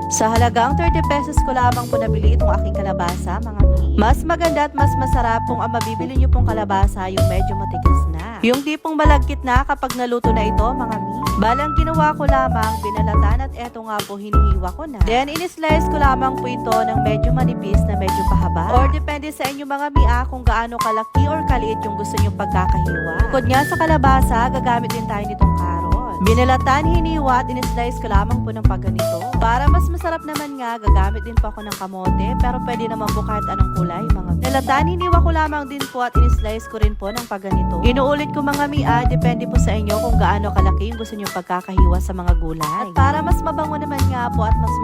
Sa halagang 30 pesos ko lamang po nabili itong aking kalabasa, mga mi. Mas maganda at mas masarap kung ang mabibili nyo pong kalabasa yung medyo matigas na. Yung tipong malagkit na kapag naluto na ito, mga mi. Balang ginawa ko lamang, binalatan at eto nga po hinihiwa ko na. Then in-slice ko lamang po ito ng medyo manipis na medyo pahaba. Or depende sa inyo mga mi kung gaano kalaki or kaliit yung gusto nyo pagkakahiwa. Bukod nga sa kalabasa, gagamit din tayo nitong karot. Binalatan, hiniwa at in-slice ko lamang po ng pagganito. Para mas masarap naman nga, gagamit din po ako ng kamote, pero pwede naman po kahit anong kulay, mga mi. Binalatan, hiniwa ko lamang din po at in-slice ko rin po ng pagganito. Inuulit ko mga mi, depende po sa inyo kung gaano kalaki yung gusto nyo pagkakahiwa sa mga gulay. At para mas mabango naman nga po at mas